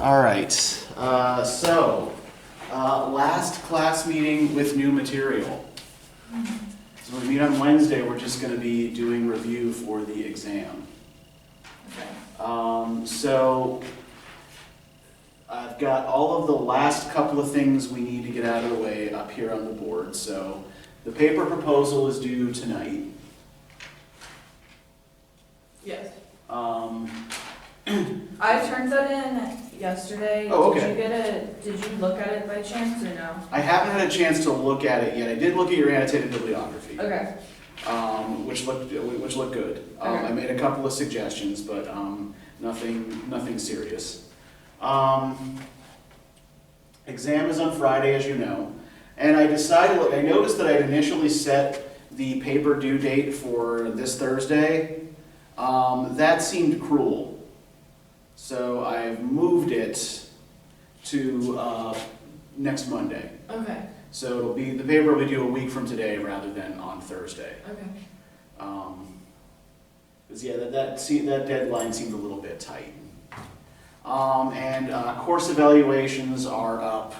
All right, last class meeting with new material. So when we meet on Wednesday, we're just going to be doing review for the exam. Okay. So I've got all of the last couple of things we need to get out of the way up here on the board. So the paper proposal is due tonight. Yes. I turned that in yesterday. Oh, okay. Did you look at it by chance or no? I haven't had a chance to look at it yet. I did look at your annotated bibliography. Okay. Which looked good. Okay. I made a couple of suggestions, but nothing serious. Exam is on Friday, as you know, and I noticed that I'd initially set the paper due date for this Thursday. That seemed cruel, so I've moved it to next Monday. Okay. So the paper will be due a week from today rather than on Thursday. Okay. That deadline seemed a little bit tight. Course evaluations are up,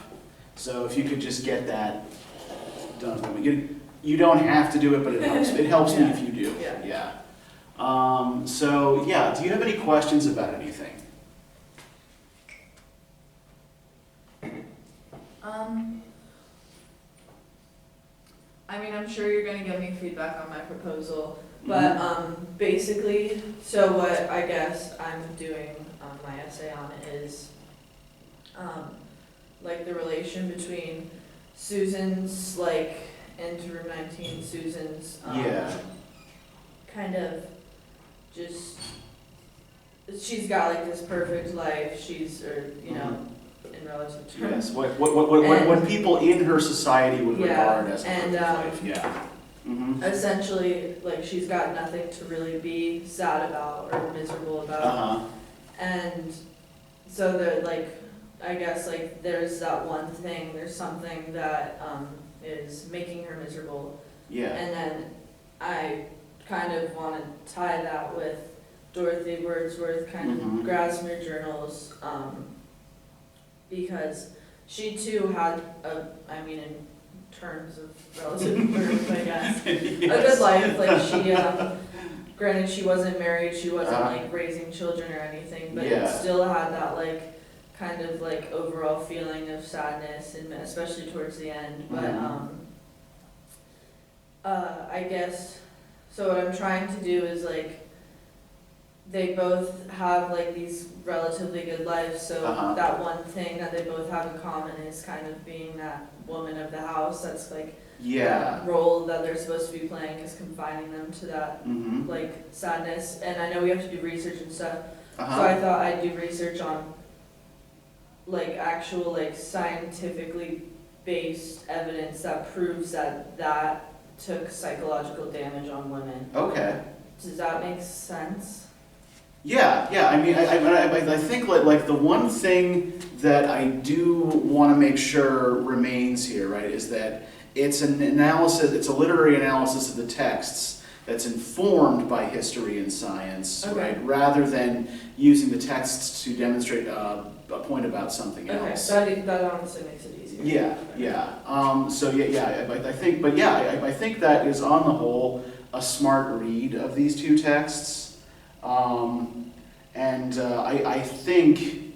so if you could just get that done for me. You don't have to do it, but it helps. It helps me if you do. Yeah. Do you have any questions about anything? I'm sure you're gonna give me feedback on my proposal, but basically, so what I guess I'm doing my essay on is the relation between Susan's into room 19, Susan's kind of just, she's got this perfect life, in relative terms. Yes, what people in her society would regard as a perfect life. Essentially, she's got nothing to really be sad about or miserable about. And so I guess there's that one thing, there's something that is making her miserable. Yeah. And then I kind of want to tie that with Dorothy Wordsworth, kind of Grasmere journals, because she too had in terms of relative birth, I guess, Yes. a good life. She, granted, she wasn't married, she wasn't raising children or anything, but it still had that kind of overall feeling of sadness, and especially towards the end. But I guess, so what I'm trying to do is they both have these relatively good lives, so that one thing that they both have in common is kind of being that woman of the house. That's that role that they're supposed to be playing, is confining them to that sadness. And I know we have to do research and stuff, so I thought I'd do research on actual scientifically based evidence that proves that took psychological damage on women. Okay. Does that make sense? Yeah. I think the one thing that I do want to make sure remains here, right, is that it's an analysis. It's a literary analysis of the texts that's informed by history and science, right, rather than using the texts to demonstrate a point about something else. Okay, that honestly makes it easier. I think that is on the whole a smart read of these two texts. I think,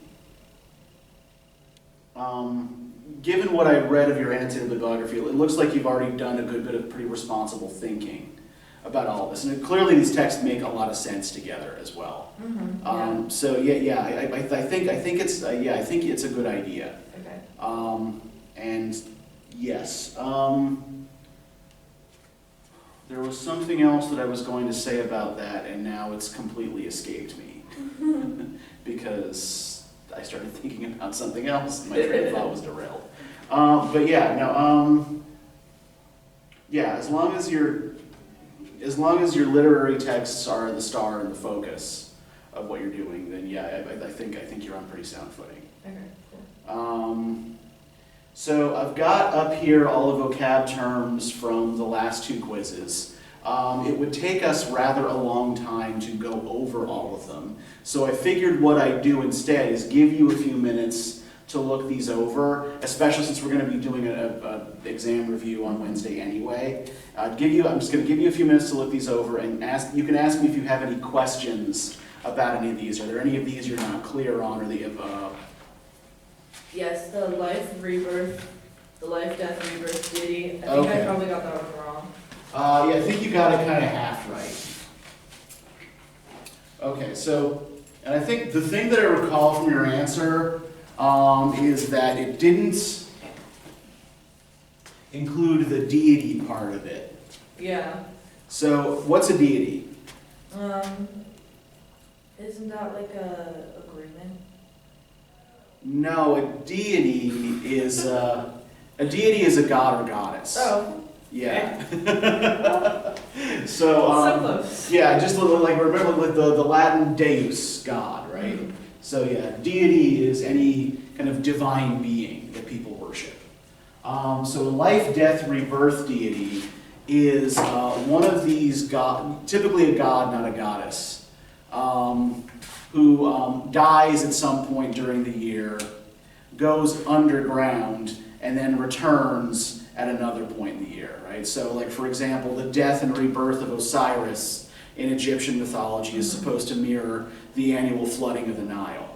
given what I've read of your annotated bibliography, it looks like you've already done a good bit of pretty responsible thinking about all of this. And clearly these texts make a lot of sense together as well. I think it's a good idea. Okay. There was something else that I was going to say about that, and now it's completely escaped me. Because I started thinking about something else, and my train of thought was derailed. As long as your literary texts are the star and the focus of what you're doing, then I think you're on pretty sound footing. Okay, cool. So I've got up here all the vocab terms from the last two quizzes. it would take us rather a long time to go over all of them. So I figured what I'd do instead is give you a few minutes to look these over, especially since we're going to be doing an exam review on Wednesday anyway. I'm just going to give you a few minutes to look these over, and you can ask me if you have any questions about any of these. Are there any of these you're not clear on, or Yes, the life, death, rebirth deity. I think Okay. I probably got that one wrong. Yeah, I think you got it kind of half right. Okay, so, and I think the thing that I recall from your answer is that it didn't include the deity part of it. Yeah. So, what's a deity? Isn't that like a agreement? No, a deity is a god or goddess. Oh. Yeah. Okay. So, So close. yeah, just like remember like the Latin deus, God, right? Mhm. So yeah, deity is any kind of divine being that people worship. So a life, death, rebirth deity is one of these typically a god, not a goddess, who dies at some point during the year, goes underground, and then returns at another point in the year, right? So like for example, the death and rebirth of Osiris in Egyptian mythology is supposed to mirror the annual flooding of the Nile.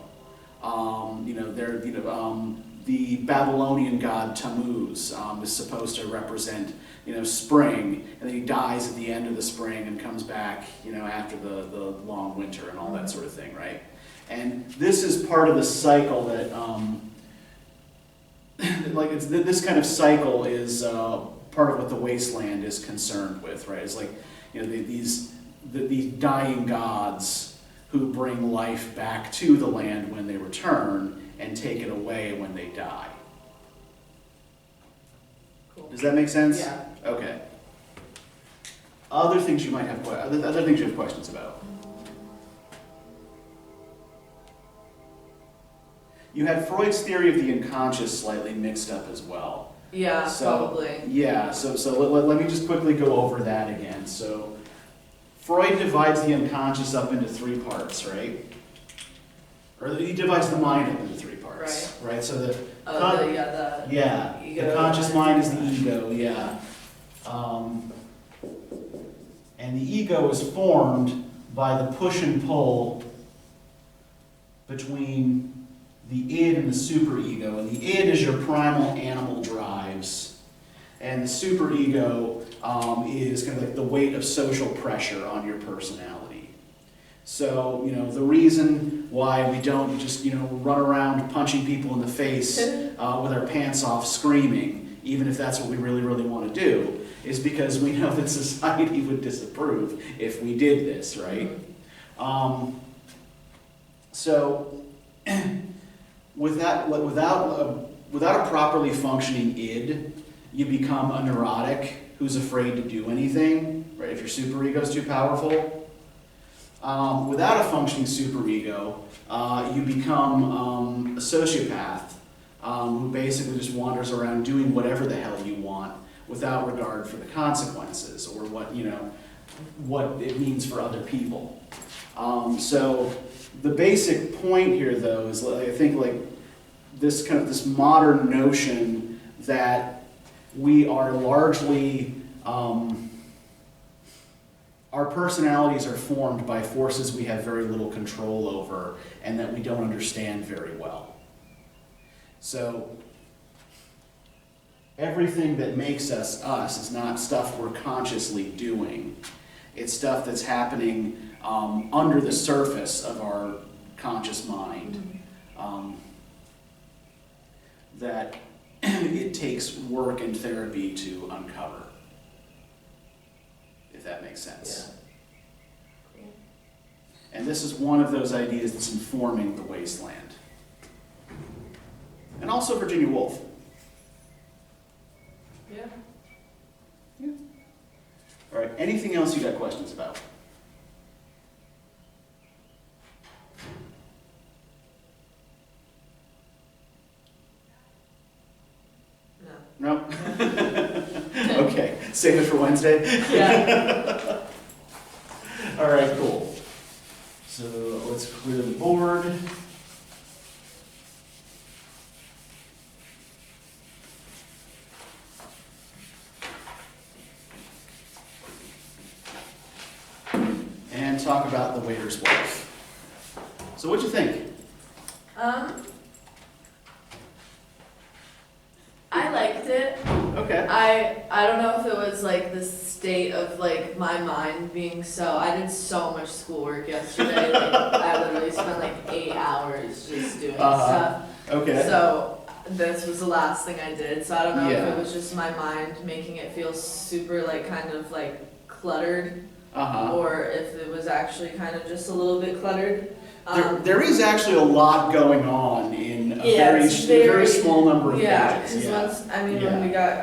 The Babylonian god Tammuz is supposed to represent, spring, and then he dies at the end of the spring and comes back, after the long winter and all that sort of thing, right? And this is part of the cycle that, this kind of cycle is part of what the wasteland is concerned with, right? It's like, these dying gods who bring life back to the land when they return and take it away when they die. Cool. Does that make sense? Yeah. Okay. Other things you might have other things you have questions about? You had Freud's theory of the unconscious slightly mixed up as well. Yeah, probably. Yeah, so let me just quickly go over that again. So Freud divides the unconscious up into three parts, right? Or he divides the mind up into three parts, right? So the ego, conscious mind is the ego, yeah. And the ego is formed by the push and pull between the id and the superego. And the id is your primal animal drives, and the superego is kind of like the weight of social pressure on your personality. So, the reason why we don't just, run around punching people in the face with our pants off screaming, even if that's what we really, really want to do, is because we know that society would disapprove if we did this, right? So, without a properly functioning id, you become a neurotic who's afraid to do anything, right? If your superego is too powerful. Without a functioning superego, you become a sociopath who basically just wanders around doing whatever the hell you want without regard for the consequences or what it means for other people. So the basic point here, though, is I think this modern notion that we are largely our personalities are formed by forces we have very little control over and that we don't understand very well. So everything that makes us us is not stuff we're consciously doing. It's stuff that's happening under the surface of our conscious mind that it takes work and therapy to uncover. If that makes sense. Yeah. Cool. And this is one of those ideas that's informing the wasteland. And also Virginia Woolf. Yeah. All right, anything else you got questions about? No. No? Okay, Save it for Wednesday? Yeah. All right, cool. So let's clear the board. And talk about the waiter's wife. So what'd you think? I liked it. Okay. I don't know if it was like the state of like my mind being so, I did so much schoolwork yesterday, like I literally spent like 8 hours just doing stuff. Okay. So this was the last thing I did, so I don't know Yeah. if it was just my mind making it feel super like kind of like cluttered, or if it was actually kind of just a little bit cluttered. There is actually a lot going on in a it's very small number of yeah, pages. because Yeah, once, when we got,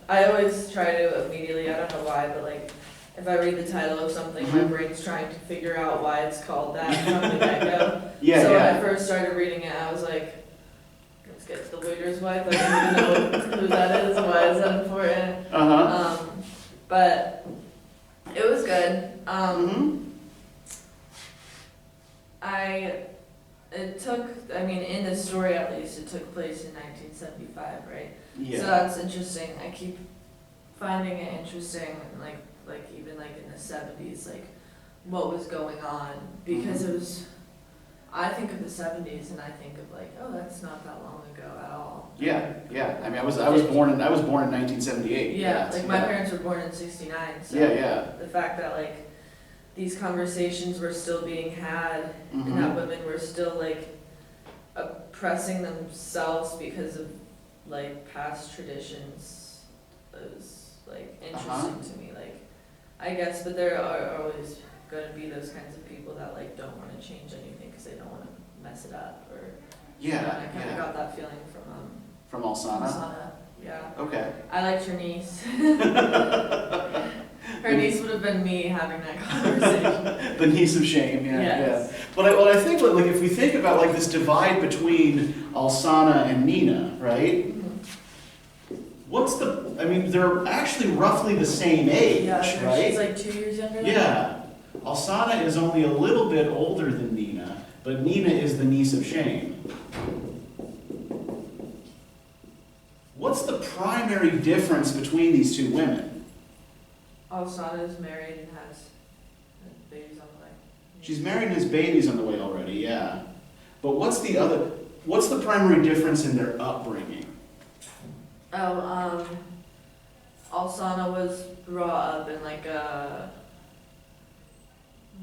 I always try to immediately, I don't know why, but like, if I read the title of something, my brain's trying to figure out why it's called that from the get-go. So when I first started reading it, I was like, let's get to the waiter's wife, I don't even know who that is, why is that important? But it was good. In the story at least, it took place in 1975, right? Yeah. So that's interesting. I keep finding it interesting, like even like in the 70s, like what was going on, because it was. I think of the 70s and I think of like, oh, that's not that long ago at all. Yeah. I mean, I was born in 1978. Yeah, like my parents were born in '69. So the fact that like these conversations were still being had, and that women were still like oppressing themselves because of like past traditions is like interesting to me. Like, I guess, but there are always going to be those kinds of people that like don't want to change anything because they don't want to mess it up, or I kind of got that feeling from Alsana. Alsana. Yeah. Okay. I liked her niece. Her niece would have been me having that conversation. The niece of shame, yeah. Yes. Yeah. But I think like if we think about like this divide between Alsana and Nina, right? They're actually roughly the same age, right? She's like 2 years younger than Yeah. Alsana is only a little bit older than Nina, but Nina is the niece of shame. What's the primary difference between these two women? Alsana is married and has babies on the way. She's married and has babies on the way already, yeah. But what's the primary difference in their upbringing? Alsana was brought up in like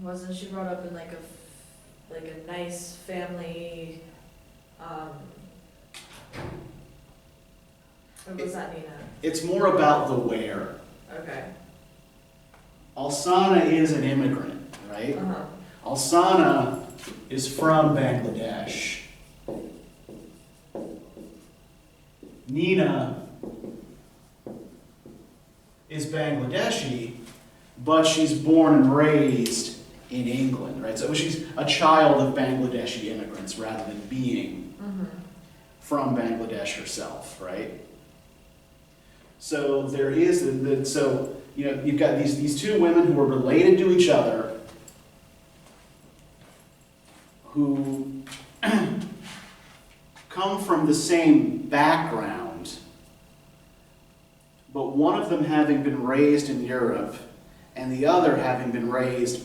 wasn't she brought up in like a nice family, or was that Nina? It's more about the where. Okay. Alsana is an immigrant, right? Alsana is from Bangladesh. Nina is Bangladeshi, but she's born and raised in England, right? So she's a child of Bangladeshi immigrants rather than being from Bangladesh herself, right? So there is you've got these two women who are related to each other, who come from the same background, but one of them having been raised in Europe and the other having been raised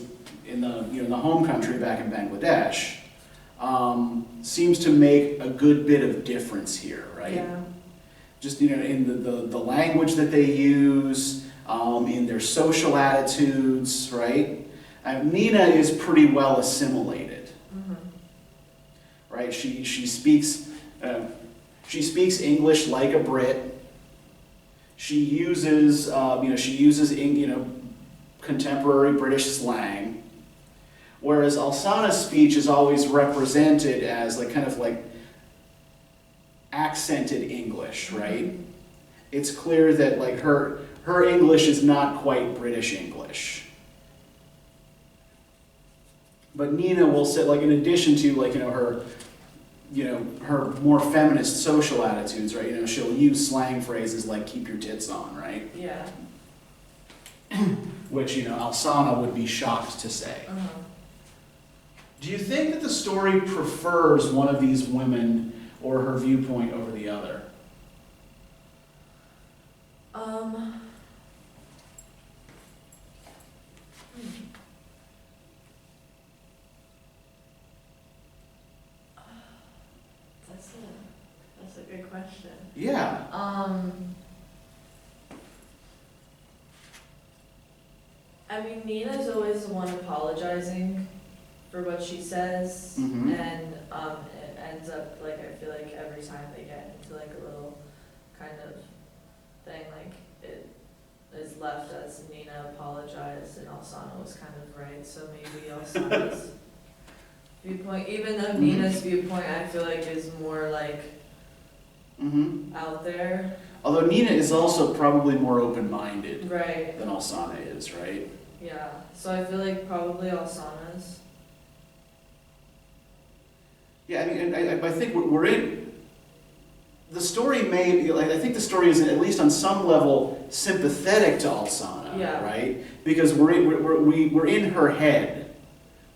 in the home country back in Bangladesh, seems to make a good bit of difference here, right? Yeah. Just in the language that they use, in their social attitudes, right? Nina is pretty well assimilated, right? She speaks English like a Brit. She uses contemporary British slang, whereas Alsana's speech is always represented as kind of accented English, right? It's clear that her English is not quite British English. But Nina will say, in addition to her more feminist social attitudes, right? She'll use slang phrases like "keep your tits on," right? Yeah. which, Alsana would be shocked to say. Do you think that the story prefers one of these women or her viewpoint over the other? That's a good question. Yeah. I mean, Nina's always the one apologizing for what she says, and it ends up, like, I feel like every time they get into, like, a little kind of thing, like, it is left as Nina apologized and Alsana was kind of right, so maybe Alsana's viewpoint, even though Nina's viewpoint I feel like is more, like, out there. Although Nina is also probably more open-minded right. than Alsana is, right? Yeah, so I feel like probably Alsana's. Yeah, I mean, I think we're in, the story may be, like, I think the story is at least on some level sympathetic to Alsana, yeah. right? Because we're in her head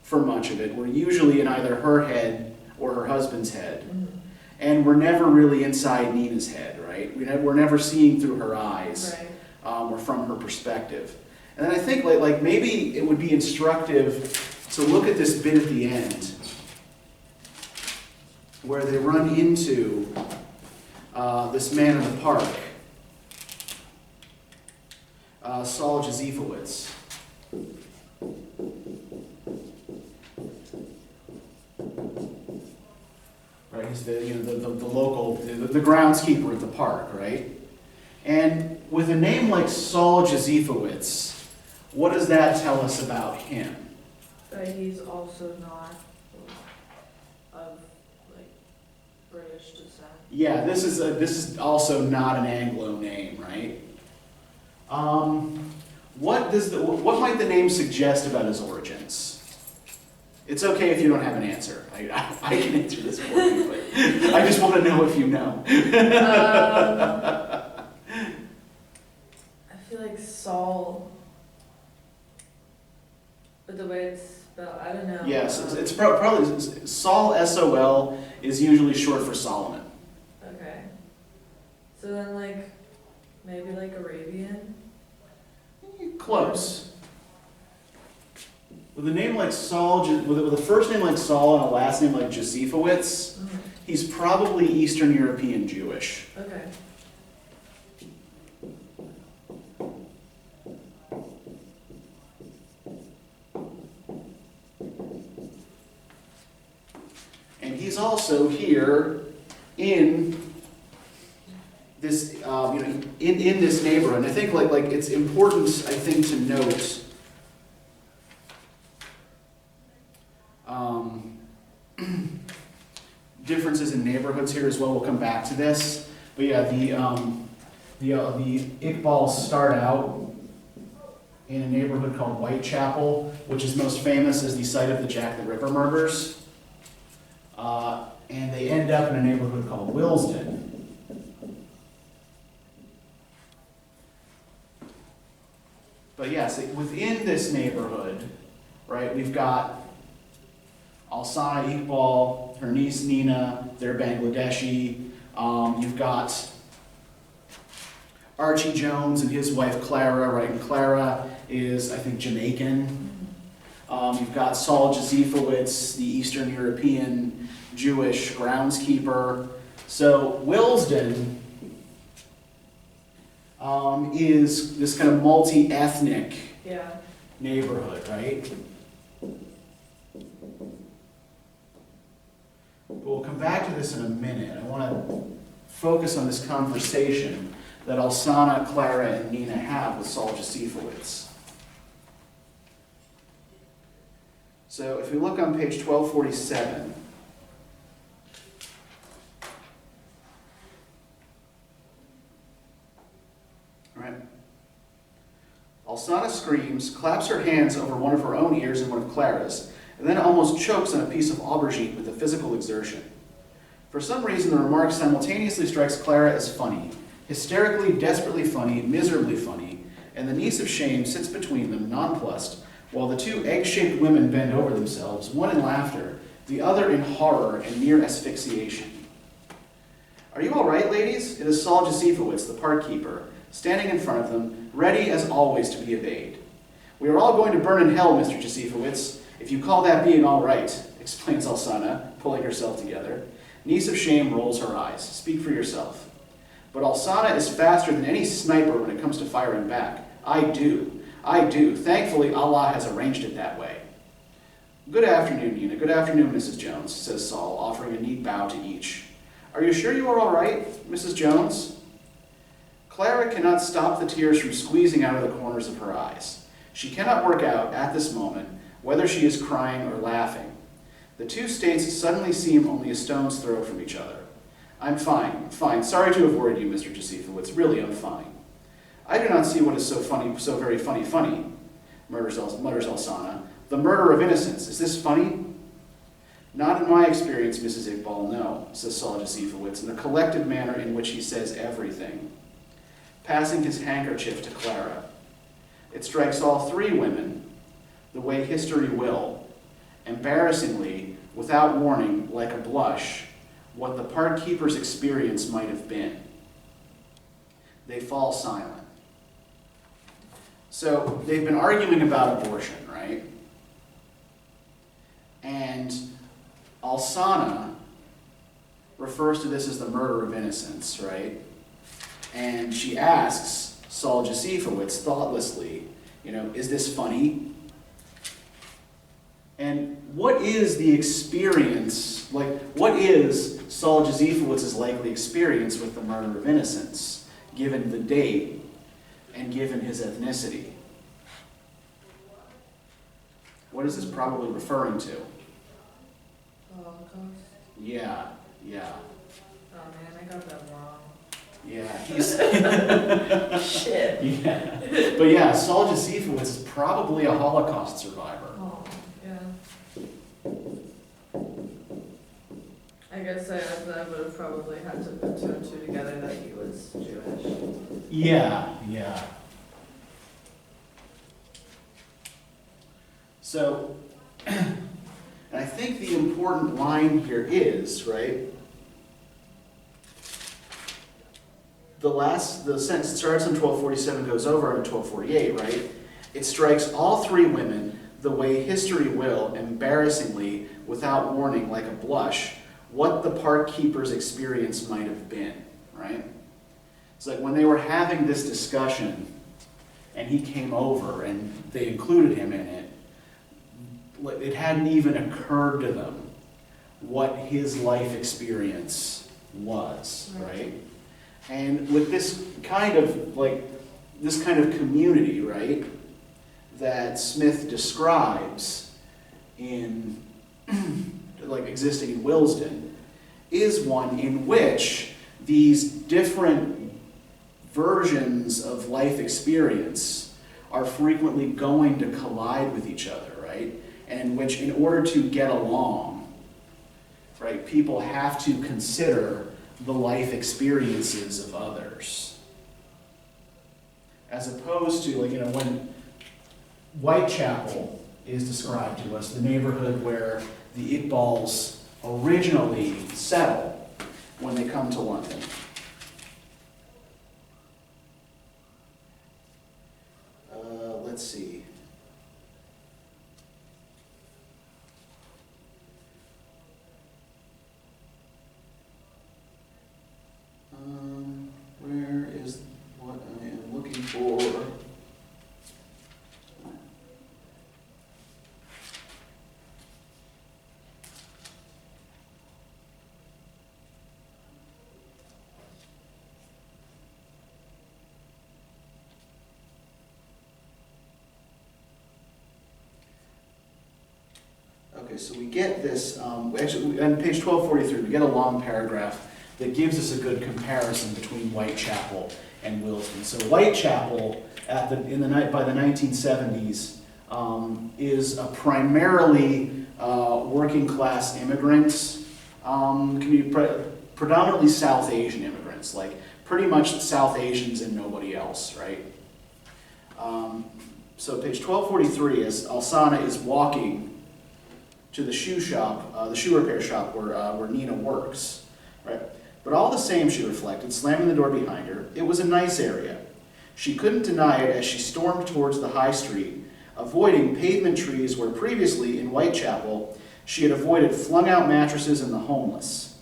for much of it. We're usually in either her head or her husband's head. And we're never really inside Nina's head, right? We're never seeing through her eyes, right. Or from her perspective. And then I think like maybe it would be instructive to look at this bit at the end where they run into this man in the park, Saul Josephowitz. Right, he's the local, the groundskeeper at the park, right? And with a name like Saul Josephowitz, what does that tell us about him? That he's also not of, like, British descent. Yeah, this is also not an Anglo name, right? What might the name suggest about his origins? It's okay if you don't have an answer. I can answer this for you, but I just want to know if you know. I feel like Saul, but the way it's spelled, I don't know. Yes, it's probably Saul, S-O-L, is usually short for Solomon. Okay. So then, like, maybe like Arabian? Close. With a name like Saul, with a first name like Saul and a last name like Josephowitz, he's probably Eastern European Jewish. Okay. And he's also here in this, in this neighborhood. And I think like it's important, I think, to note differences in neighborhoods here as well. We'll come back to this, but yeah, the Iqbals start out in a neighborhood called Whitechapel, which is most famous as the site of the Jack the Ripper murders, and they end up in a neighborhood called Willesden. But yes, within this neighborhood, right, we've got Alsana Iqbal, her niece Nina, they're Bangladeshi. You've got Archie Jones and his wife Clara, right? And Clara is, I think, Jamaican. You've got Saul Josephowitz, the Eastern European Jewish groundskeeper. So Willesden is this kind of multi-ethnic neighborhood, right? We'll come back to this in a minute. I want to focus on this conversation that Alsana, Clara, and Nina have with Saul Josephowitz. So if we look on page 1247, right? Alsana screams, claps her hands over one of her own ears and one of Clara's, and then almost chokes on a piece of aubergine with the physical exertion. For some reason, the remark simultaneously strikes Clara as funny, hysterically, desperately funny, miserably funny, and the niece of shame sits between them, nonplussed, while the two egg-shaped women bend over themselves, one in laughter, the other in horror and near asphyxiation. "Are you all right, ladies?" It is Saul Josephowitz, the park keeper, standing in front of them, ready as always to be obeyed. "We are all going to burn in hell, Mr. Josephowitz, if you call that being all right," explains Alsana, pulling herself together. Niece of shame rolls her eyes. "Speak for yourself." "But Alsana is faster than any sniper when it comes to firing back. I do. Thankfully, Allah has arranged it that way." "Good afternoon, Nina. Good afternoon, Mrs. Jones," says Saul, offering a neat bow to each. "Are you sure you are all right, Mrs. Jones?" Clara cannot stop the tears from squeezing out of the corners of her eyes. She cannot work out, at this moment, whether she is crying or laughing. The two states suddenly seem only a stone's throw from each other. I'm fine. Sorry to have worried you, Mr. Josephowitz. Really, I'm fine." "I do not see what is so very funny, mutters Alsana. "The murder of innocents. Is this funny?" "Not in my experience, Mrs. Iqbal, no," says Saul Josephowitz, in the collected manner in which he says everything, passing his handkerchief to Clara. "It strikes all three women, the way history will, embarrassingly, without warning, like a blush, what the park keeper's experience might have been." They fall silent. So they've been arguing about abortion, right? And Alsana refers to this as the murder of innocence, right? And she asks Saul Josephowitz thoughtlessly, "Is this funny?" And what is the experience, what is Saul Josephowitz's likely experience with the murder of innocence, given the date and given his ethnicity? What is this probably referring to? Holocaust? Yeah. Oh man, I got that wrong. Yeah, he's... Shit. Yeah. But yeah, Saul Josephowitz is probably a Holocaust survivor. Oh, yeah. I guess I would have probably had to put two and two together that he was Jewish. Yeah. So, and I think the important line here is, right, the sentence starts in 1247, goes over in 1248, right? It strikes all three women the way history will, embarrassingly, without warning, like a blush, what the park keeper's experience might have been, right? It's like when they were having this discussion and he came over and they included him in it, it hadn't even occurred to them what his life experience was, right? And with this kind of community, right, that Smith describes in existing in Willesden, is one in which these different versions of life experience are frequently going to collide with each other, right? And in which, in order to get along, right, people have to consider the life experiences of others. As opposed to, when Whitechapel is described to us, the neighborhood where the Iqbals originally settle when they come to London. Let's see. Where is what I am looking for? Okay, so we get this, actually, on page 1243, we get a long paragraph that gives us a good comparison between Whitechapel and Willesden. So Whitechapel, by the 1970s, is a primarily working class immigrants, predominantly South Asian immigrants, like pretty much South Asians and nobody else, right? So page 1243 is Alsana is walking to the shoe shop, the shoe repair shop where Nina works, right? But all the same, she reflected, slamming the door behind her, it was a nice area. She couldn't deny it as she stormed towards the high street, avoiding pavement trees where previously, in Whitechapel, she had avoided flung-out mattresses and the homeless.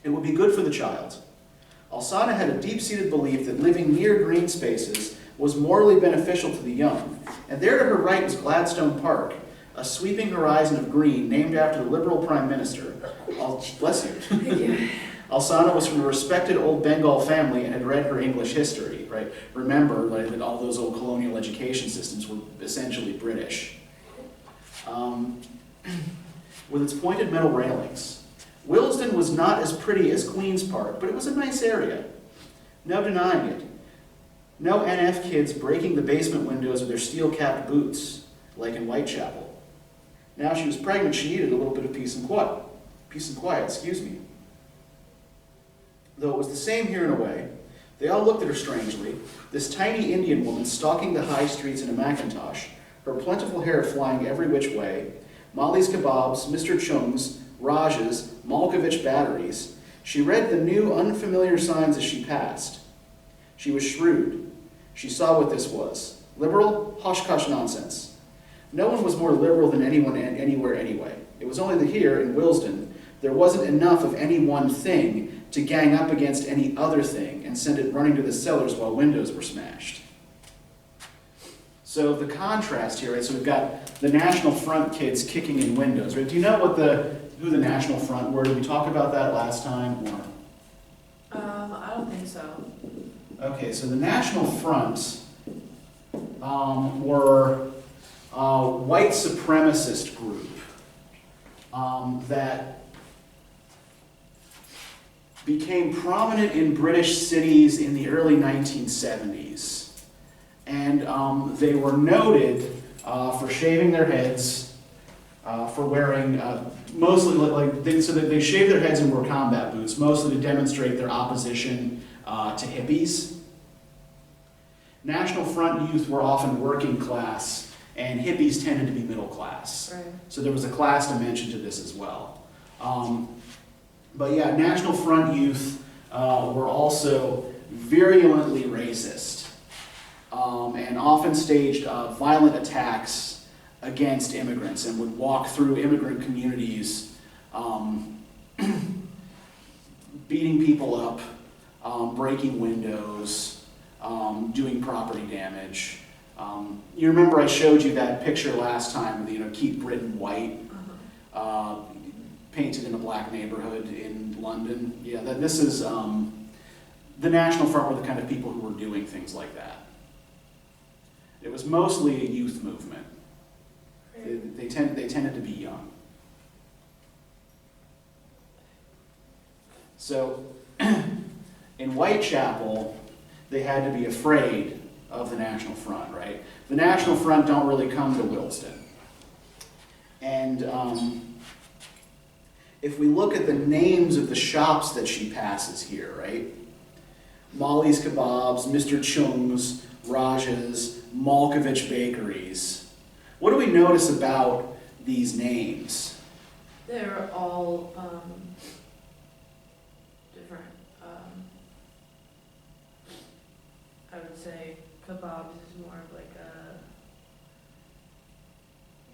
It would be good for the child. Alsana had a deep-seated belief that living near green spaces was morally beneficial to the young, and there to her right was Gladstone Park, a sweeping horizon of green named after the Liberal Prime Minister. Bless you. Thank you. Alsana was from a respected old Bengal family and had read her English history, right? Remember that all those old colonial education systems were essentially British. With its pointed metal railings. Willesden was not as pretty as Queen's Park, but it was a nice area. No denying it. No NF kids breaking the basement windows with their steel-capped boots, like in Whitechapel. Now she was pregnant, she needed a little bit of peace and quiet. Peace and quiet, excuse me. Though it was the same here in a way, they all looked at her strangely, this tiny Indian woman stalking the high streets in a Macintosh, her plentiful hair flying every which way, Molly's kebabs, Mr. Chung's, Raj's, Malkovich batteries. She read the new, unfamiliar signs as she passed. She was shrewd. She saw what this was. Liberal? Hush-hush nonsense. No one was more liberal than anyone anywhere anyway. It was only that here, in Willesden, there wasn't enough of any one thing to gang up against any other thing and send it running to the cellars while windows were smashed. So the contrast here, right? So we've got the National Front kids kicking in windows, right? Do you know who the National Front were? Did we talk about that last time? Or? I don't think so. Okay, so the National Front were a white supremacist group that became prominent in British cities in the early 1970s. And they were noted for shaving their heads, for wearing mostly so that they shaved their heads and wore combat boots, mostly to demonstrate their opposition to hippies. National Front youth were often working class, and hippies tended to be middle class. Right. So there was a class dimension to this as well. But yeah, National Front youth were also virulently racist. And often staged violent attacks against immigrants and would walk through immigrant communities, beating people up, breaking windows, doing property damage. You remember I showed you that picture last time, Keep Britain White, painted in a black neighborhood in London. Yeah, this is, the National Front were the kind of people who were doing things like that. It was mostly a youth movement. They tended to be young. So, in Whitechapel, they had to be afraid of the National Front, right? The National Front don't really come to Willesden. And if we look at the names of the shops that she passes here, right? Molly's Kebabs, Mr. Chung's, Raj's, Malkovich Bakeries. What do we notice about these names? They're all different. I would say kebabs is more of like a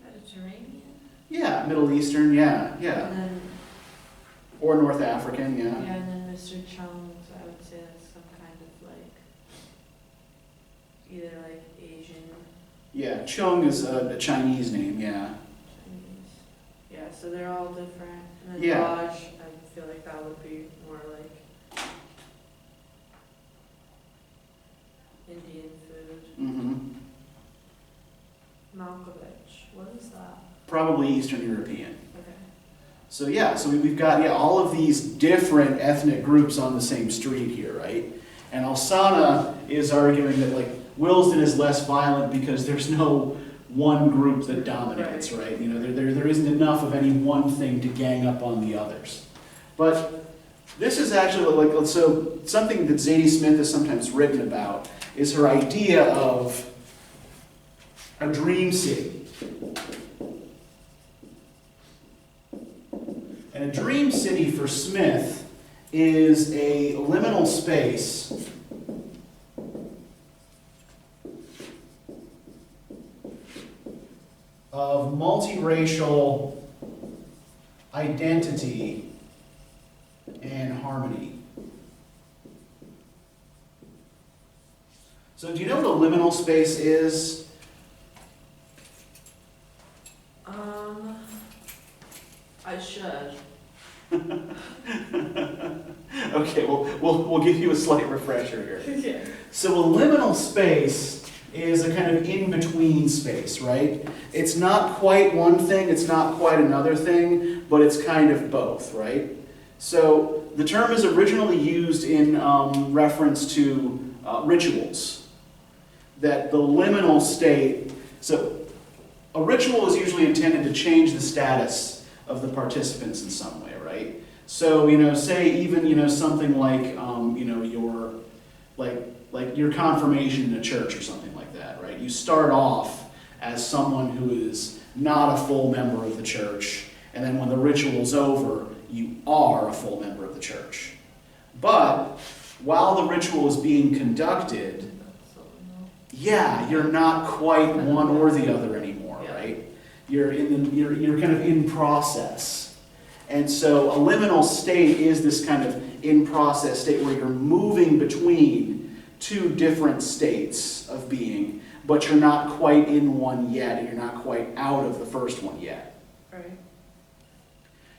Mediterranean. Yeah, Middle Eastern, yeah. And then, or North African, yeah, and then Mr. Chung's, I would say that's some kind of like, either like Asian. Yeah, Chung is a Chinese name, yeah. Chinese. Yeah, so they're all different. And then Yeah. Raj, I feel like that would be more like Indian food. Mm-hmm. Malkovich, what is that? Probably Eastern European. Okay. So yeah, so we've got all of these different ethnic groups on the same street here, right? And Alsana is arguing that Willesden is less violent because there's no one group that dominates, right? There isn't enough of any one thing to gang up on the others. But this is actually so something that Zadie Smith has sometimes written about is her idea of a dream city. And a dream city for Smith is a liminal space of multiracial identity and harmony. So do you know what a liminal space is? I should. Okay, we'll give you a slight refresher here. Yeah. So a liminal space is a kind of in-between space, right? It's not quite one thing, it's not quite another thing, but it's kind of both, right? So the term is originally used in reference to rituals. That the liminal state, so a ritual is usually intended to change the status of the participants in some way, right? So, say even, something like, your, like your confirmation in a church or something like that, right? You start off as someone who is not a full member of the church, and then when the ritual's over, you are a full member of the church. But while the ritual is being conducted, yeah, you're not quite one or the other anymore, right? You're kind of in process. And so a liminal state is this kind of in-process state where you're moving between two different states of being, but you're not quite in one yet, and you're not quite out of the first one yet. Right.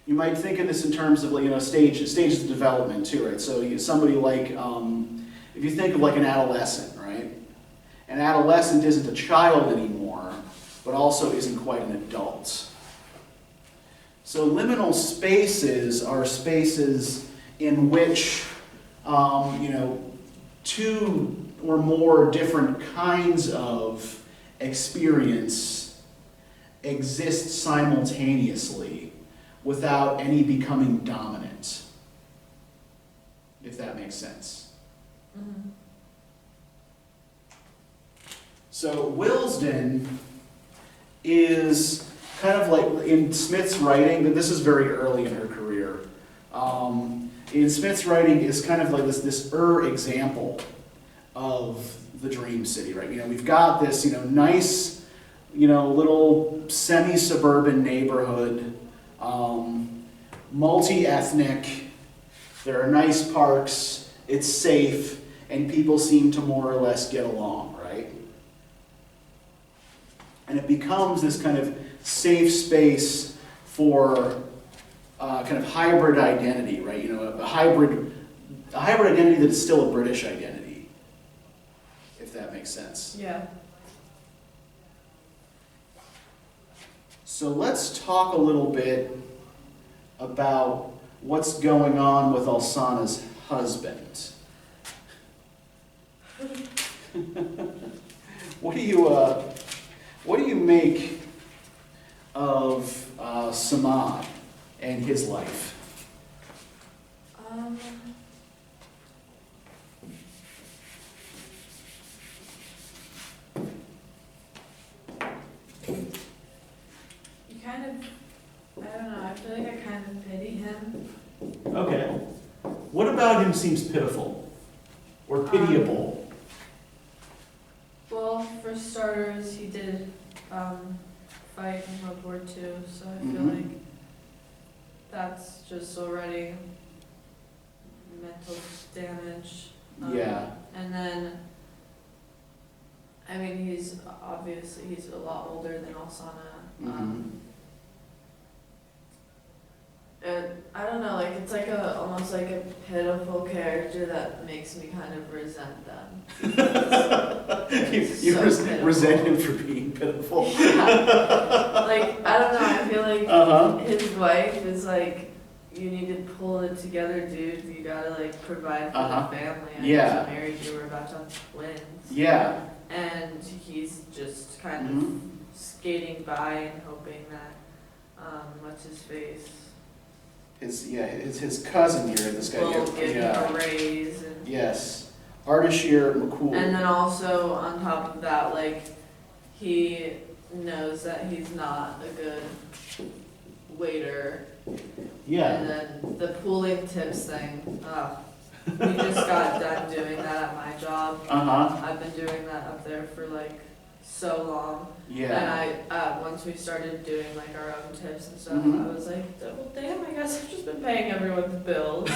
You might think of this in terms of stages of development too, right? So somebody like, if you think of like an adolescent, right? An adolescent isn't a child anymore, but also isn't quite an adult. So liminal spaces are spaces in which, two or more different kinds of experience exist simultaneously without any becoming dominant, if that makes sense. Mm-hmm. So Willesden is kind of like in Smith's writing, but this is very early in her career. In Smith's writing is kind of like this example of the dream city, right? We've got this, nice, little semi-suburban neighborhood, multi-ethnic. There are nice parks. It's safe, and people seem to more or less get along, right? And it becomes this kind of safe space for kind of hybrid identity, right? A hybrid identity that is still a British identity, if that makes sense. Yeah. So let's talk a little bit about what's going on with Alsana's husband. What do you make of Samad and his life? You kind of, I don't know, I feel like I kind of pity him. Okay. What about him seems pitiful or pitiable? Well, for starters, he did fight in World War II, so I feel like that's just already mental damage. Yeah. And then, I mean, he's a lot older than Alsana. I don't know, like it's like almost like a pitiful character that makes me kind of resent them. You resent him for being pitiful. Like, I don't know, I feel like his wife is like, you need to pull it together, dude. You gotta like provide for the family. I just married you, we're about to have twins. Yeah. And he's just kind of skating by and hoping that what's his face? His cousin here, this guy. Will give him a raise. And yes. Ardashir McCool. And then also on top of that, like, he knows that he's not a good waiter. Yeah. And then the pooling tips thing, we just got done doing that at my job. I've been doing that up there for like so long. Yeah. And once we started doing like our own tips and stuff, I was like, well, damn, I guess I've just been paying everyone's bills.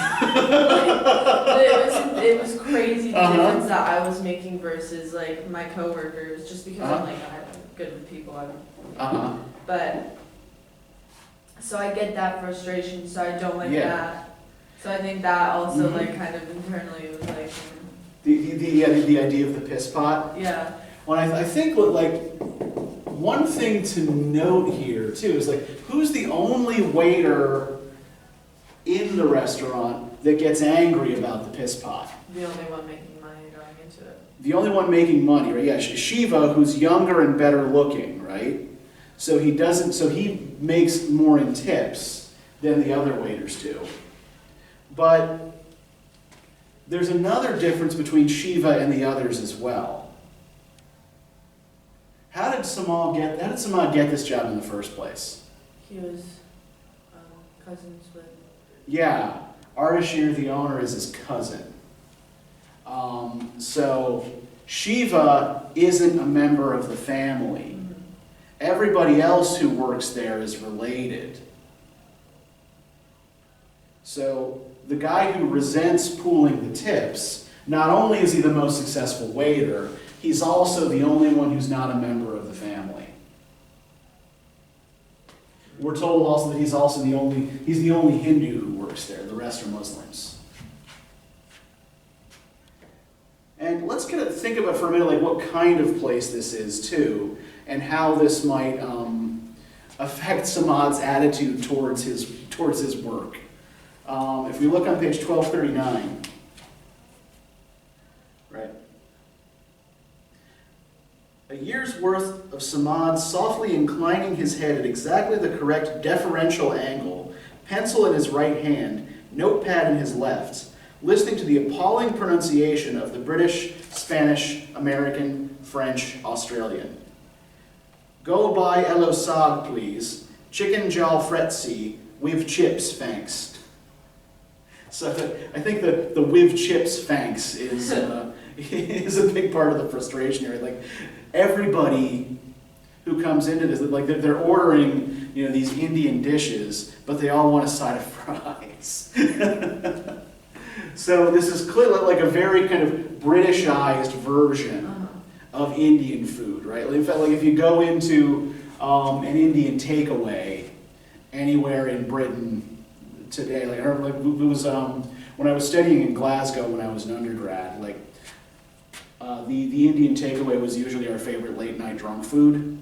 It was crazy the difference that I was making versus like my coworkers, just because I'm like, I'm good with people. But so I get that frustration, so I don't like that. So I think that also like kind of internally was like the idea of the piss pot. Yeah. Well, I think like one thing to note here too is like, who's the only waiter in the restaurant that gets angry about the piss pot? The only one making money going into it. The only one making money, right? Yeah, Shiva, who's younger and better looking, right? So he makes more in tips than the other waiters do. But there's another difference between Shiva and the others as well. How did Samad get this job in the first place? He was cousins with. Yeah, Ardashir, the owner, is his cousin. So Shiva isn't a member of the family. Everybody else who works there is related. So the guy who resents pooling the tips, not only is he the most successful waiter, he's also the only one who's not a member of the family. We're told also that he's the only Hindu who works there. The rest are Muslims. And let's think about for a minute like what kind of place this is too, and how this might affect Samad's attitude towards his work. If we look on page 1239, right? A year's worth of Samad softly inclining his head at exactly the correct deferential angle, pencil in his right hand, notepad in his left, listening to the appalling pronunciation of the British, Spanish, American, French, Australian. Go buy Elo Sag, please. Chicken jalfrezi with chips, thanks. So I think the with chips, thanks is a big part of the frustration here. Like everybody who comes into this, like they're ordering, these Indian dishes, but they all want a side of fries. So this is clearly like a very kind of Britishized version of Indian food, right? In fact, like if you go into an Indian takeaway anywhere in Britain today, like I remember, like it was when I was studying in Glasgow when I was an undergrad, like the Indian takeaway was usually our favorite late night drunk food.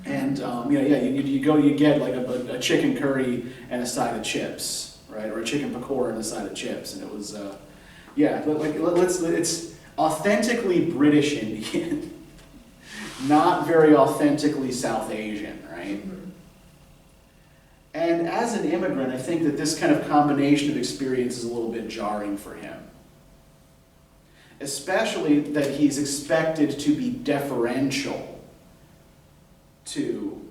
And you get like a chicken curry and a side of chips, right? Or a chicken pakora and a side of chips, and it was it's authentically British Indian, not very authentically South Asian, right? And as an immigrant, I think that this kind of combination of experience is a little bit jarring for him. Especially that he's expected to be deferential to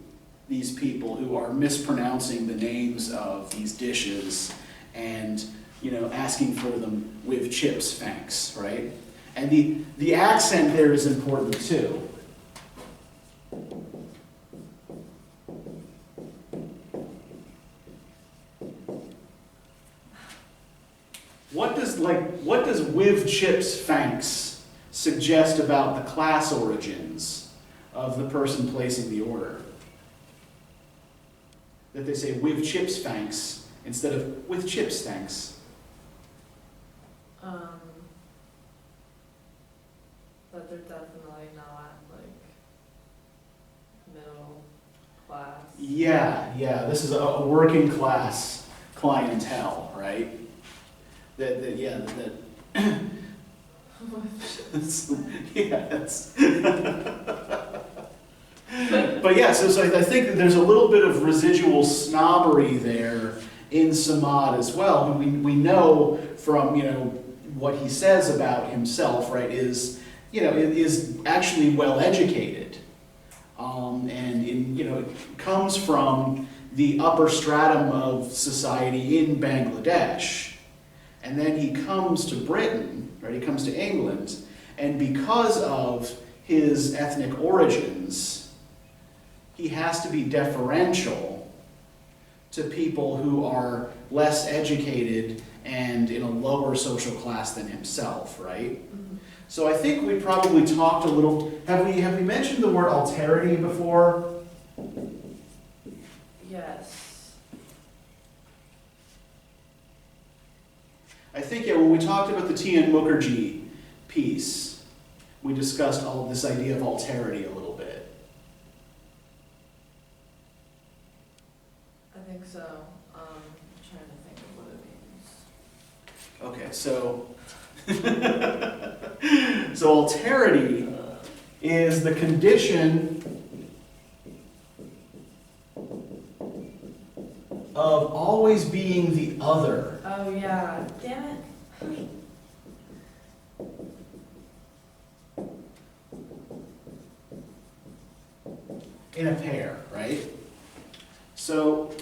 these people who are mispronouncing the names of these dishes and, asking for them with chips, thanks, right? And the accent there is important too. What does with chips, thanks suggest about the class origins of the person placing the order? That they say with chips, thanks, instead of with chips, thanks. But they're definitely not like middle class. Yeah. This is a working class clientele, right? That But yeah, so I think that there's a little bit of residual snobbery there in Samad as well, who we know from what he says about himself, right, is, is actually well educated. It comes from the upper stratum of society in Bangladesh. And then he comes to Britain, right, he comes to England, and because of his ethnic origins, he has to be deferential to people who are less educated and in a lower social class than himself, right? Mm-hmm. So I think we probably talked a little, have we mentioned the word alterity before? Yes. I think, when we talked about the T.N. Mukherjee piece, we discussed all this idea of alterity a little bit. I think so. I'm trying to think of what it means. Okay, so alterity is the condition of always being the other. Oh yeah, damn it. In a pair, right? So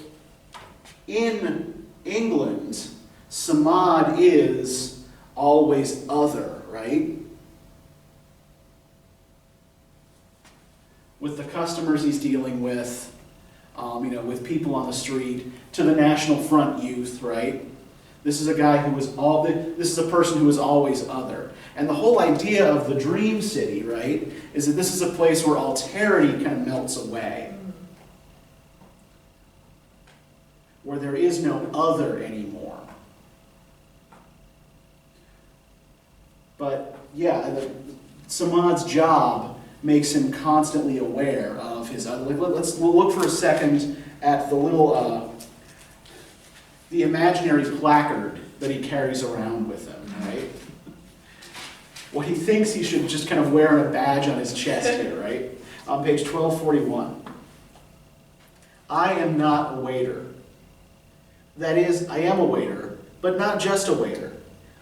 in England, samad is always other, right? With the customers he's dealing with, with people on the street, to the National Front youth, right? This is a guy who was this is a person who is always other. And the whole idea of the dream city, right, is that this is a place where alterity kind of melts away. Where there is no other anymore. But yeah, Samad's job makes him constantly aware of his other. We'll look for a second at the little, the imaginary placard that he carries around with him, right? What he thinks he should just kind of wear on a badge on his chest here, right? On page 1241. I am not a waiter. That is, I am a waiter, but not just a waiter.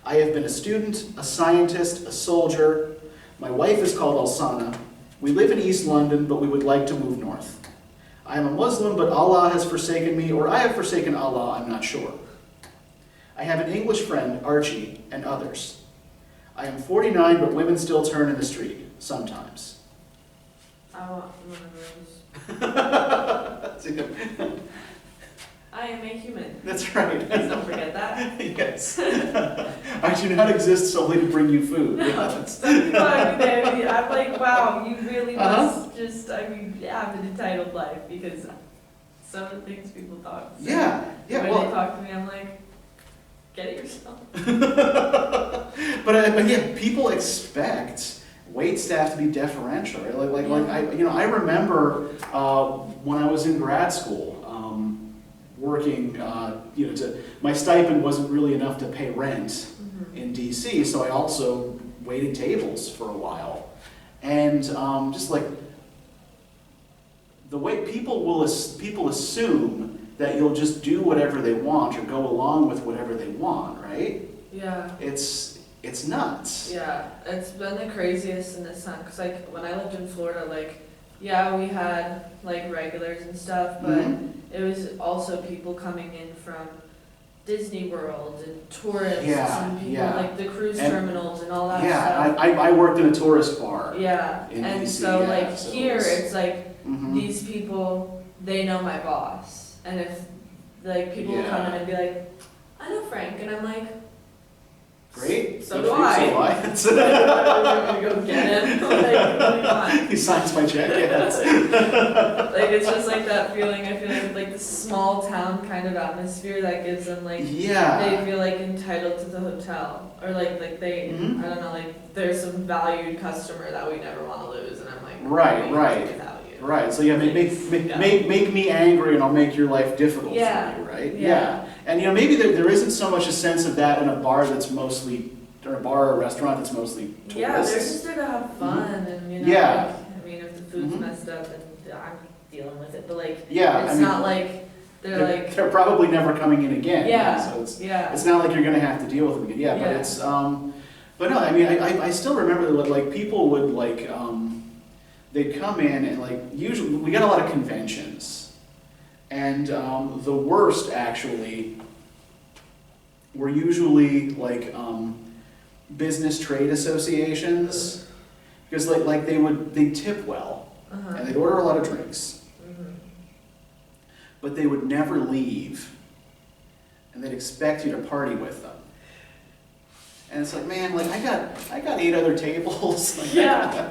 I have been a student, a scientist, a soldier. My wife is called Alsana. We live in East London, but we would like to move north. I am a Muslim, but Allah has forsaken me, or I have forsaken Allah, I'm not sure. I have an English friend, Archie, and others. I am 49, but women still turn in the street, sometimes. I want one of those. I am a human. That's right. Please don't forget that. Yes. I do not exist solely to bring you food. No, Yeah, I'm like, wow, you really must just, have an entitled life, because some of the things people talk. So yeah. When Well, they talk to me, I'm like, get it yourself. but yeah, people expect waitstaff to be deferential. Right? I remember when I was in grad school. Working, my stipend wasn't really enough to pay rent in DC, so I also waited tables for a while. And just like, the way people assume that you'll just do whatever they want or go along with whatever they want, right? Yeah. It's nuts. Yeah, it's been the craziest in this time, because when I lived in Florida, we had regulars and stuff, but it was also people coming in from Disney World and tourists and people the cruise terminals and all that stuff. Yeah, I worked in a tourist bar. Yeah, and DC, so here it's these people, they know my boss, and if people will come in and be like, I know Frank, and I'm like, great. So do I. So do I. I'm gonna go get him. What do you want? He signs my check. Yes. It's just that feeling. I feel like the small town kind of atmosphere that gives them they feel entitled to the hotel, or they I don't know, there's some valued customer that we never want to lose, and I'm like, right. So make me angry, and I'll make your life difficult for you, right? Yeah. And maybe there isn't so much a sense of that in a bar that's mostly, or a bar or a restaurant that's mostly tourists. Yeah, they're just there to have fun, and if the food's messed up, then I'm dealing with it. But it's not they're probably never coming in again. Yeah, So it's yeah. it's not like you're gonna have to deal with them again. Yeah, but Yeah. it's but no, I mean I still remember that like people would like they'd come in and like usually we got a lot of conventions, and the worst actually were usually like business trade associations, because like they'd tip well, and they'd order a lot of drinks. But they would never leave, and they'd expect you to party with them. And it's like, man, like I got 8 other tables. Like, Yeah.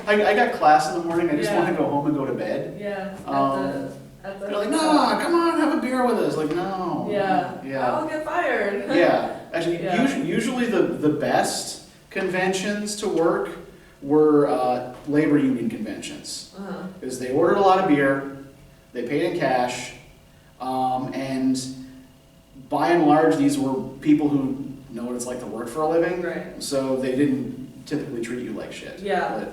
I got class in the morning. I just want to go home and go to bed. Yeah. They're like, no, come on, have a beer with us. Like, no. Yeah. I'll get fired. Yeah. Actually, usually the best conventions to work were labor union conventions, because they ordered a lot of beer. They paid in cash, and by and large, these were people who know what it's like to work for a living. Right. So they didn't typically treat you like shit. Yeah.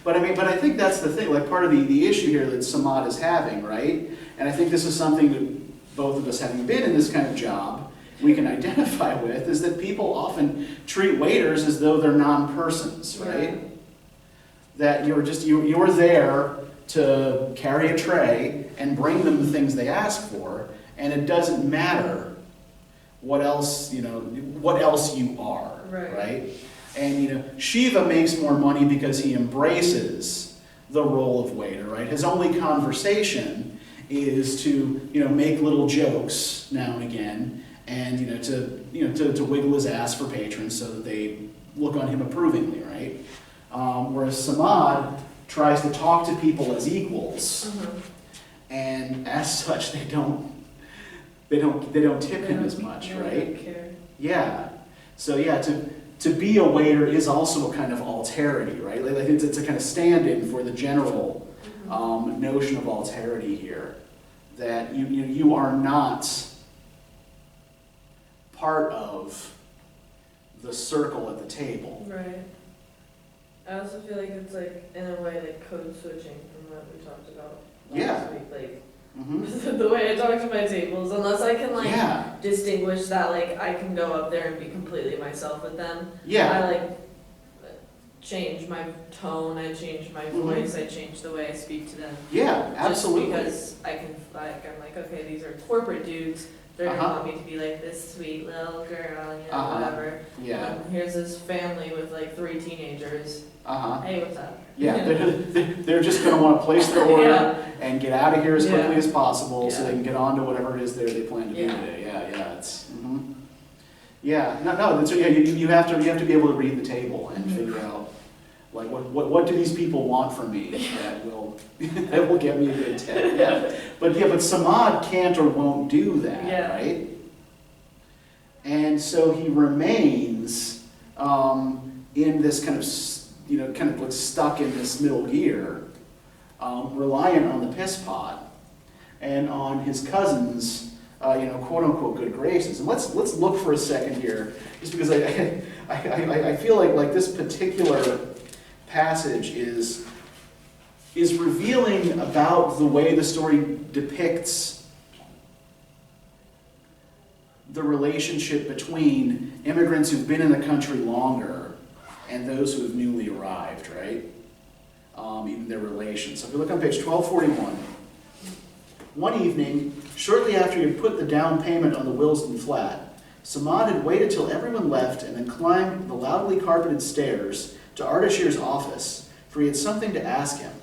But I think that's the thing. Like part of the issue here that Samad is having, right? And I think this is something that both of us, having been in this kind of job, we can identify with, is that people often treat waiters as though they're non-persons, right? Yeah. That you're there to carry a tray and bring them the things they ask for, and it doesn't matter what else you are, right? And Shiva makes more money because he embraces the role of waiter, right? His only conversation is to make little jokes now and again, and to wiggle his ass for patrons so that they look on him approvingly, right? Whereas Samad tries to talk to people as equals, and as such they don't tip him as much, right? They don't care. Yeah. So yeah, to be a waiter is also a kind of alterity, right? Like it's a kind of stand-in for the general notion of alterity here, that you are not part of the circle at the table. Right. I also feel like it's like, in a way, like code switching from what we talked about last week. Like, the way I talk to my tables, unless I can distinguish that, like, I can go up there and be completely myself with them. I like change my tone, I change my voice, I change the way I speak to them. Yeah, absolutely. Just because I'm like, okay, these are corporate dudes. They're gonna want me to be like this sweet little girl, whatever. Yeah. And here's this family with like 3 teenagers. Hey, what's up? Yeah, they're just going to want to place their order and get out of here as quickly as possible so they can get on to whatever it is they plan to do today. It's you have to be able to read the table and figure out like what do these people want from me that will get me a good tip. But Samad can't or won't do that, right? And so he remains in this kind of like stuck in this middle gear, reliant on the piss pot and on his cousin's, quote unquote good graces. And let's look for a second here, just because I feel like this particular passage is revealing about the way the story depicts the relationship between immigrants who've been in the country longer and those who have newly arrived, right? Even their relations. So if you look on page 1241, one evening, shortly after he had put the down payment on the Willesden flat, Samad had waited till everyone left and then climbed the loudly carpeted stairs to Ardashir's office, for he had something to ask him.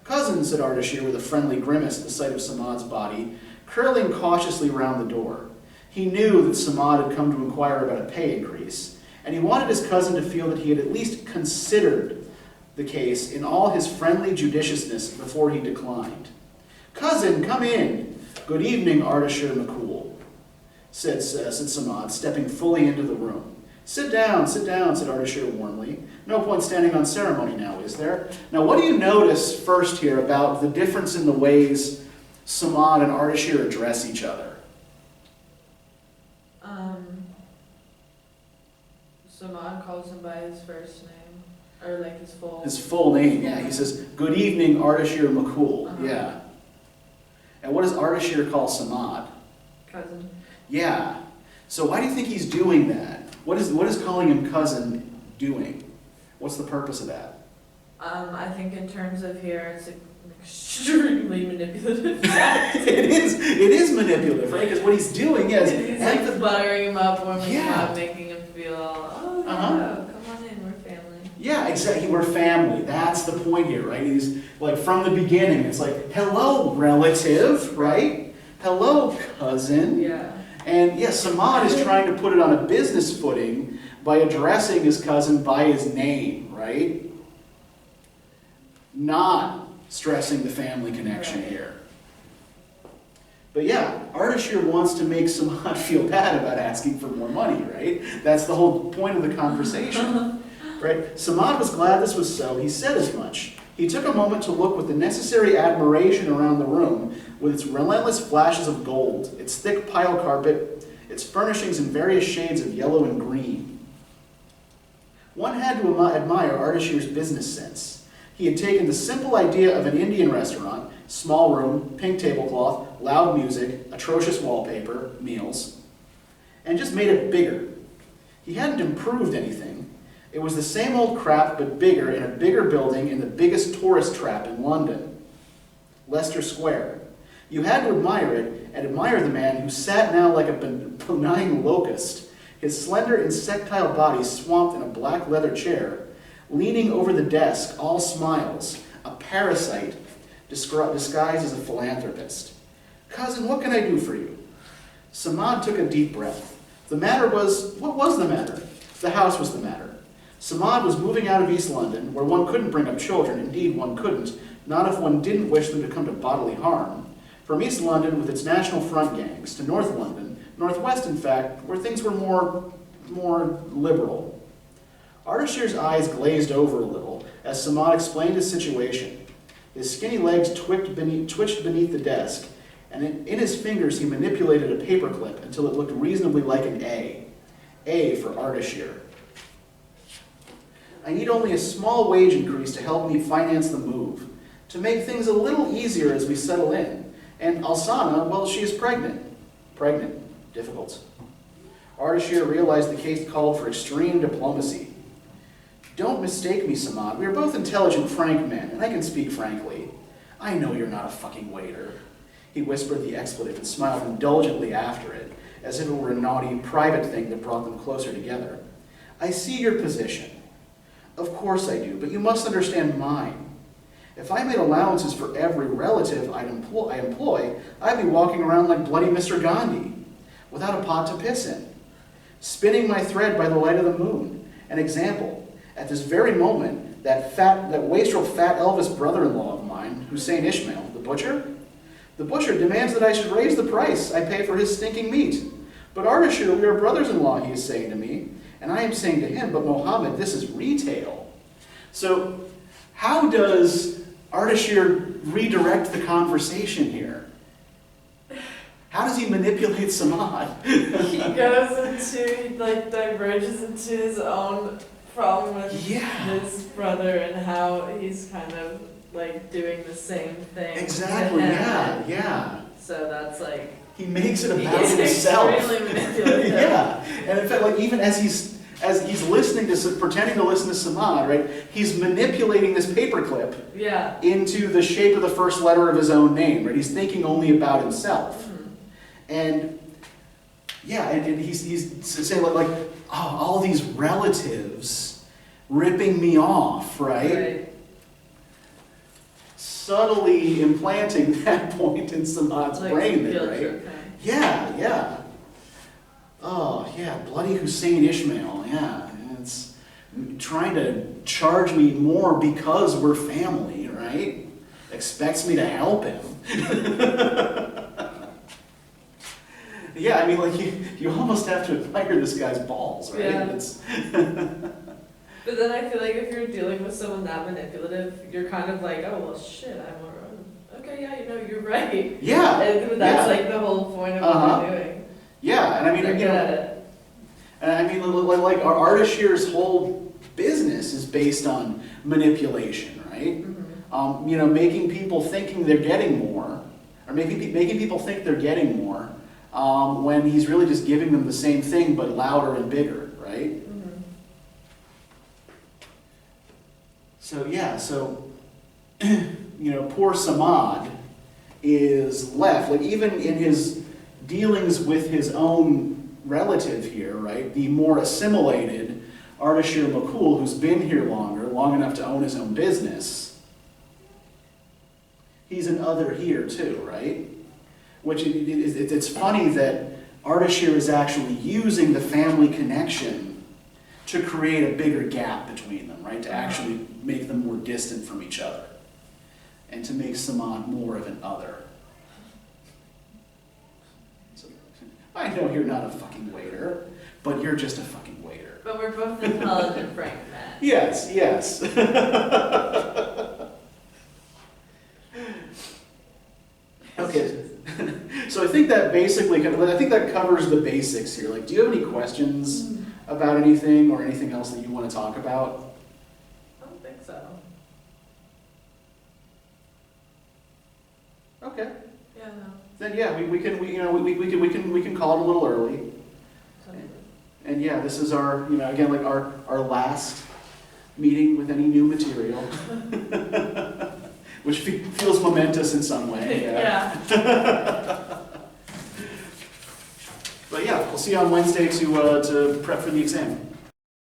"Cousin," said Ardashir with a friendly grimace at the sight of Samad's body, curling cautiously round the door. He knew that Samad had come to inquire about a pay increase, and he wanted his cousin to feel that he had at least considered the case in all his friendly judiciousness before he declined. "Cousin, come in. Good evening, Ardashir McCool," said Samad, stepping fully into the room. Sit down, said Ardashir warmly. "No point standing on ceremony now, is there? Now, what do you notice first here about the difference in the ways Samad and Ardashir address each other?" Samad calls him by his first name, or like his full. His full name, yeah. He says, "Good evening, Ardashir McCool." Yeah. And what does Ardashir call Samad? Cousin. Yeah. So why do you think he's doing that? What is calling him cousin doing? What's the purpose of that? I think in terms of here, it's an extremely manipulative. It is manipulative, right? Because what he's doing is he's like buttering him up, warming him up, making him feel, oh yeah, come on in, we're family. Yeah, exactly. We're family. That's the point here, right? He's like from the beginning. It's like, hello, relative, right? Hello, cousin. Yeah. And yes, Samad is trying to put it on a business footing by addressing his cousin by his name, right? Not stressing the family connection here. But yeah, Ardashir wants to make Samad feel bad about asking for more money, right? That's the whole point of the conversation, right? Samad was glad this was so. He said as much. He took a moment to look with the necessary admiration around the room, with its relentless flashes of gold, its thick pile carpet, its furnishings in various shades of yellow and green. One had to admire Ardashir's business sense. He had taken the simple idea of an Indian restaurant, small room, pink tablecloth, loud music, atrocious wallpaper, meals, and just made it bigger. He hadn't improved anything. It was the same old crap, but bigger, in a bigger building in the biggest tourist trap in London, Leicester Square. You had to admire it, and admire the man who sat now like a benign locust, his slender insectile body swamped in a black leather chair, leaning over the desk, all smiles, a parasite disguised as a philanthropist. Cousin, what can I do for you? Samad took a deep breath. What was the matter? The house was the matter. Samad was moving out of East London, where one couldn't bring up children, indeed one couldn't, not if one didn't wish them to come to bodily harm, from East London with its National Front gangs to North London, Northwest in fact, where things were more liberal. Ardashir's eyes glazed over a little as Samad explained his situation. His skinny legs twitched beneath the desk, and in his fingers he manipulated a paperclip until it looked reasonably like an A. A for Ardashir. I need only a small wage increase to help me finance the move, to make things a little easier as we settle in. And Alsana, well, she is pregnant. Pregnant. Difficult. Ardashir realized the case called for extreme diplomacy. Don't mistake me, Samad. We are both intelligent, frank men, and I can speak frankly. I know you're not a fucking waiter. He whispered the expletive and smiled indulgently after it, as if it were a naughty, private thing that brought them closer together. I see your position. Of course I do, but you must understand mine. If I made allowances for every relative I employ, I'd be walking around like bloody Mr. Gandhi, without a pot to piss in, spinning my thread by the light of the moon. An example, at this very moment, that wastrel fat Elvis brother-in-law of mine, Hussein Ishmael, the butcher demands that I should raise the price I pay for his stinking meat. But Ardashir, we are brothers-in-law, he is saying to me, and I am saying to him, but Mohammed, this is retail. So how does Ardashir redirect the conversation here? How does he manipulate Samad? He diverges into his own problem with his brother and how he's kind of like doing the same thing. Exactly, yeah. So that's like... He makes it about himself. Extremely manipulative. Yeah, and in fact, like even as he's listening to, pretending to listen to Samad, right, he's manipulating this paperclip into the shape of the first letter of his own name, right? He's thinking only about himself. Mm-hmm. And he's saying like, oh, all these relatives ripping me off, right? Subtly implanting that point in Samad's brain there, right? Yeah. Oh, yeah, bloody Hussein Ishmael, yeah. And it's trying to charge me more because we're family, right? Expects me to help him. Yeah, I mean, like, you almost have to admire this guy's balls, right? Yeah. But then I feel like if you're dealing with someone that manipulative, you're kind of like, oh, well, shit, okay, yeah, you're right. Yeah. And that's like the whole point of what you're doing. Yeah, and I mean, like Ardashir's whole business is based on manipulation, right? Mm-hmm. Making people thinking they're getting more, or making people think they're getting more, when he's really just giving them the same thing but louder and bigger, right? Mm-hmm. So yeah, so poor Samad is left, like even in his dealings with his own relative here, right? The more assimilated Ardashir Makul, who's been here long enough to own his own business, he's an other here too, right? Which it's funny that Ardashir is actually using the family connection to create a bigger gap between them, right? To actually make them more distant from each other. And to make Samad more of an other. So, I know you're not a fucking waiter, but you're just a fucking waiter. But we're both intelligent, frank men. Yes, yes. Okay, so I think that basically, I think that covers the basics here. Like, do you have any questions about anything or anything else that you want to talk about? I don't think so. Okay. Yeah, no. Then yeah, we can call it a little early. And yeah, this is our, again, like our last meeting with any new material, which feels momentous in some way. Yeah. But yeah, we'll see you on Wednesday to prep for the exam.